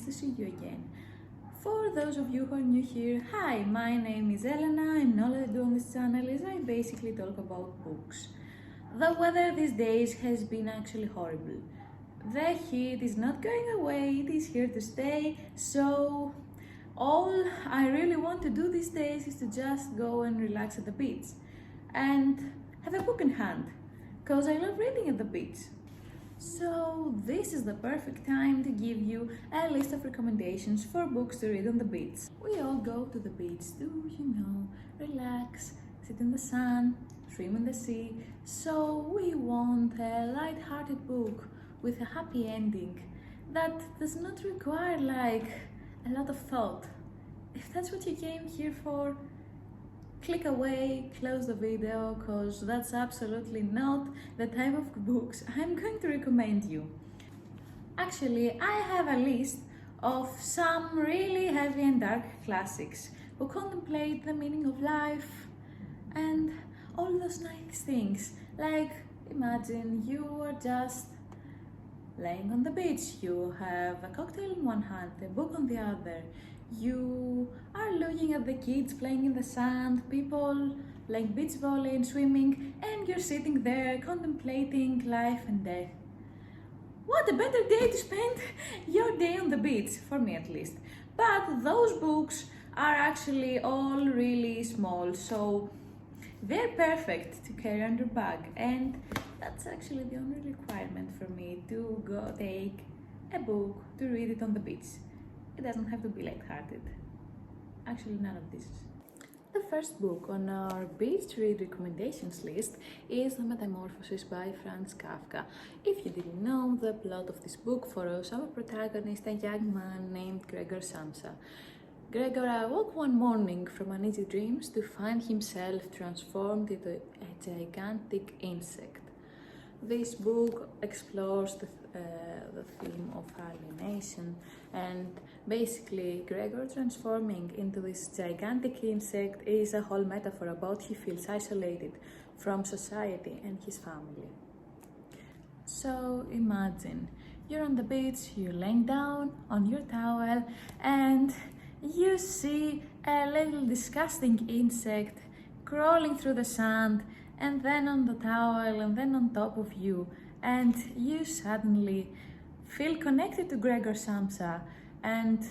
to see you again. For those of you who are new here, hi, my name is Elena and all I do on this channel is I basically talk about books. The weather these days has been actually horrible. The heat is not going away, it is here to stay, so all I really want to do these days is to just go and relax at the beach and have a book in hand, because I love reading at the beach. So this is the perfect time to give you a list of recommendations for books to read on the beach. We all go to the beach to, relax, sit in the sun, swim in the sea. So we want a light-hearted book with a happy ending that does not require a lot of thought. If that's what you came here for, click away, close the video, because that's absolutely not the type of books I'm going to recommend you. Actually, I have a list of some really heavy and dark classics who contemplate the meaning of life and all those nice things. Like, imagine you are just laying on the beach, you have a cocktail in one hand, a book on the other, you are looking at the kids playing in the sand, people playing beach volley and swimming, and you're sitting there contemplating life and death. What a better day to spend your day on the beach, for me at least. But those books are actually all really small, so they're perfect to carry on your bag, and that's actually the only requirement for me to go take a book to read it on the beach. It doesn't have to be light-hearted. Actually, none of this. The first book on our beach read recommendations list is The Metamorphosis by Franz Kafka. If you didn't know, the plot of this book follows our protagonist, a young man named Gregor Samsa. Gregor awoke one morning from uneasy dreams to find himself transformed into a gigantic insect. This book explores the theme of alienation, and basically Gregor transforming into this gigantic insect is a whole metaphor about he feels isolated from society and his family. So imagine you're on the beach, you're laying down on your towel, and you see a little disgusting insect crawling through the sand, and then on the towel, and then on top of you, and you suddenly feel connected to Gregor Samsa, and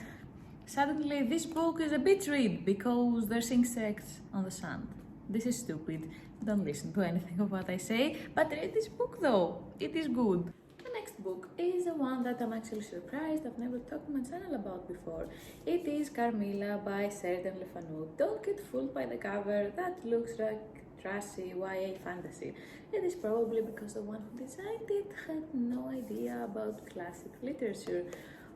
suddenly this book is a beach read because there's insects on the sand. This is stupid, don't listen to anything of what I say, but read this book though, it is good. The next book is the one that I'm actually surprised I've never talked on my channel about before. It is Carmilla by Sheridan Le Fanu. Don't get fooled by the cover, that looks like trashy YA fantasy. It is probably because the one who designed it had no idea about classic literature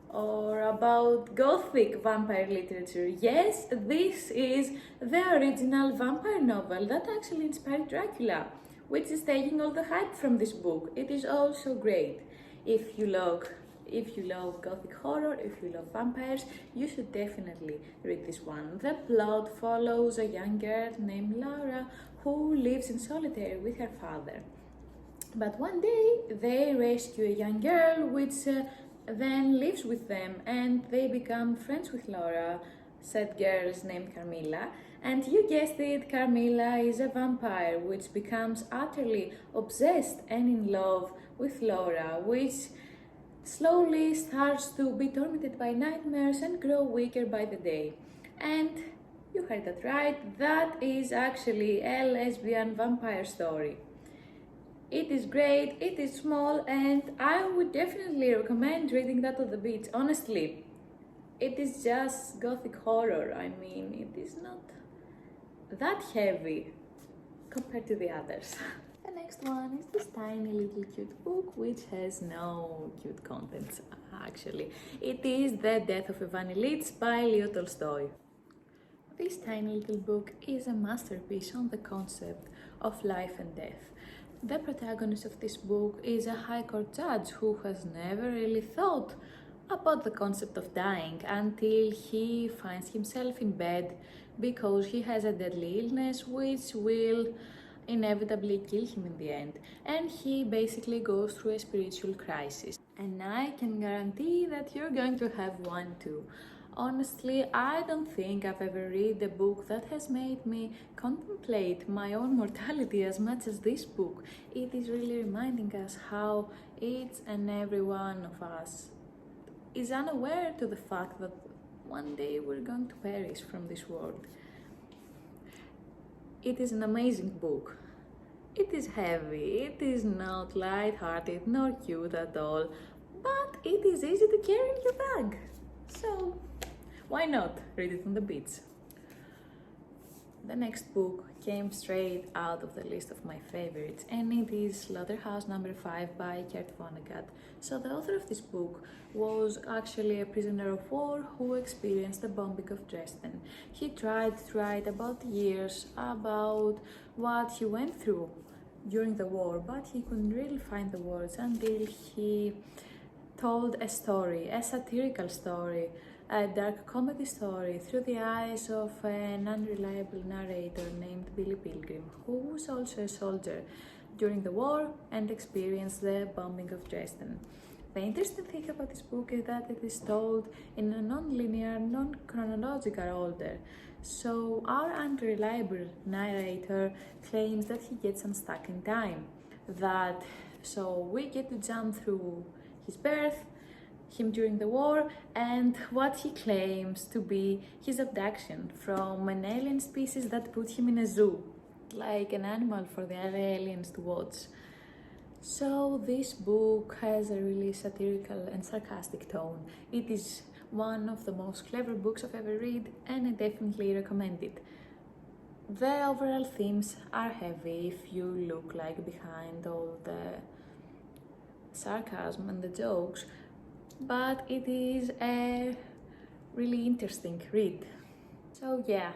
or about gothic vampire literature. Yes, this is the original vampire novel that actually inspired Dracula, which is taking all the hype from this book. It is also great. If you love gothic horror, if you love vampires, you should definitely read this one. The plot follows a young girl named Laura who lives in solitary with her father. But one day they rescue a young girl which then lives with them, and they become friends with Laura. Said girl is named Carmilla, and you guessed it, Carmilla is a vampire which becomes utterly obsessed and in love with Laura, which slowly starts to be tormented by nightmares and grow weaker by the day. And you heard that right, that is actually a lesbian vampire story. It is great, it is small, and I would definitely recommend reading that on the beach. Honestly, it is just gothic horror. I mean, it is not that heavy compared to the others. The next one is this tiny little cute book which has no cute contents actually. It is The Death of Ivan Ilyich by Leo Tolstoy. This tiny little book is a masterpiece on the concept of life and death. The protagonist of this book is a high court judge who has never really thought about the concept of dying until he finds himself in bed because he has a deadly illness which will inevitably kill him in the end, and he basically goes through a spiritual crisis. And I can guarantee that you're going to have one too. Honestly, I don't think I've ever read a book that has made me contemplate my own mortality as much as this book. It is really reminding us how each and every one of us is unaware to the fact that one day we're going to perish from this world. It is an amazing book. It is heavy, it is not light-hearted nor cute at all, but it is easy to carry in your bag. So, why not read it on the beach? The next book came straight out of the list of my favorites, and it is Slaughterhouse number 5 by Kurt Vonnegut. So the author of this book was actually a prisoner of war who experienced the bombing of Dresden. He tried to write about years about what he went through during the war, but he couldn't really find the words until he told a story, a satirical story, a dark comedy story through the eyes of an unreliable narrator named Billy Pilgrim, who was also a soldier during the war and experienced the bombing of Dresden. The interesting thing about this book is that it is told in a non-linear, non-chronological order. So our unreliable narrator claims that he gets unstuck in time. So we get to jump through his birth, him during the war, and what he claims to be his abduction from an alien species that put him in a zoo, like an animal for the other aliens to watch. So this book has a really satirical and sarcastic tone. It is one of the most clever books I've ever read, and I definitely recommend it. The overall themes are heavy if you look like behind all the sarcasm and the jokes, but it is a really interesting read. So yeah,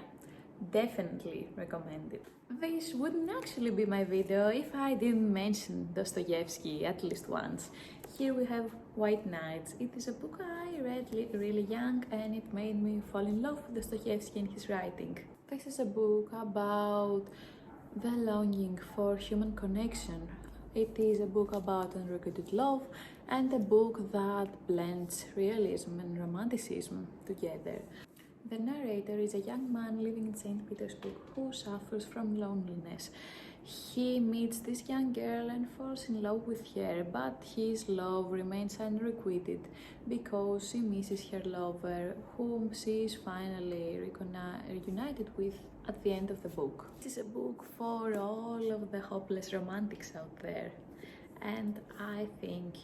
definitely recommend it. This wouldn't actually be my video if I didn't mention Dostoevsky at least once. Here we have White Nights. It is a book I read really young, and it made me fall in love with Dostoevsky and his writing. This is a book about the longing for human connection. It is a book about unrequited love, and a book that blends realism and romanticism together. The narrator is a young man living in St. Petersburg who suffers from loneliness. He meets this young girl and falls in love with her, but his love remains unrequited because she misses her lover, whom she is finally reunited with at the end of the book. It is a book for all of the hopeless romantics out there, and I think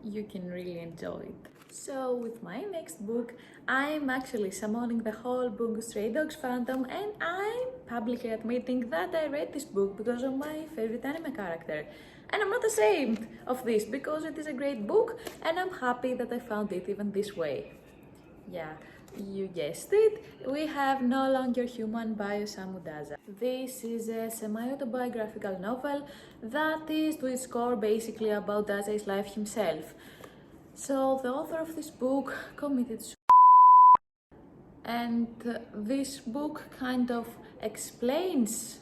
you can really enjoy it. So with my next book, I'm actually summoning the whole Bungo Stray Dogs fandom, and I'm publicly admitting that I read this book because of my favorite anime character. And I'm not ashamed of this because it is a great book, and I'm happy that I found it even this way. Yeah, you guessed it, we have No Longer Human by Osamu Dazai. This is a semi-autobiographical novel that is to its core basically about Dazai's life himself. So the author of this book committed suicide, and this book kind of explains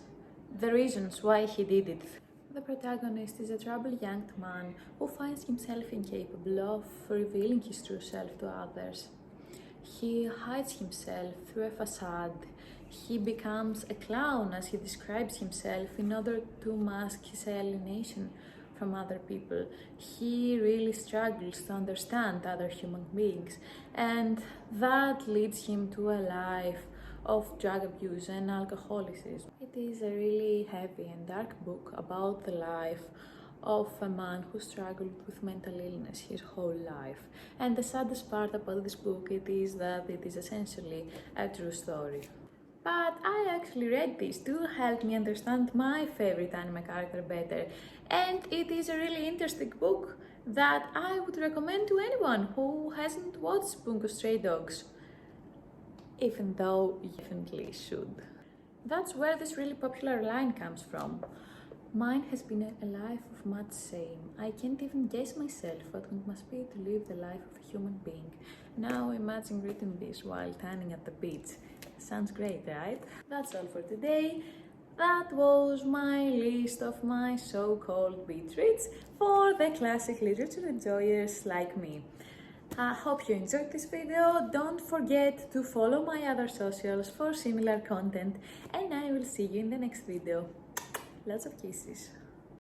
the reasons why he did it. The protagonist is a troubled young man who finds himself incapable of revealing his true self to others. He hides himself through a facade. He becomes a clown, as he describes himself, in order to mask his alienation from other people. He really struggles to understand other human beings, and that leads him to a life of drug abuse and alcoholism. It is a really heavy and dark book about the life of a man who struggled with mental illness his whole life. And the saddest part about this book is that it is essentially a true story. But I actually read this to help me understand my favorite anime character better, and it is a really interesting book that I would recommend to anyone who hasn't watched Bungo Stray Dogs, even though you definitely should. That's where this really popular line comes from. Mine has been a life of much shame. I can't even guess myself what it must be to live the life of a human being. Now imagine reading this while tanning at the beach. Sounds great, right? That's all for today. that was my list of my so-called beat reads for the classic literature enjoyers like me. I hope you enjoyed this video. Don't forget to follow my other socials for similar content, and I will see you in the next video. Lots of kisses.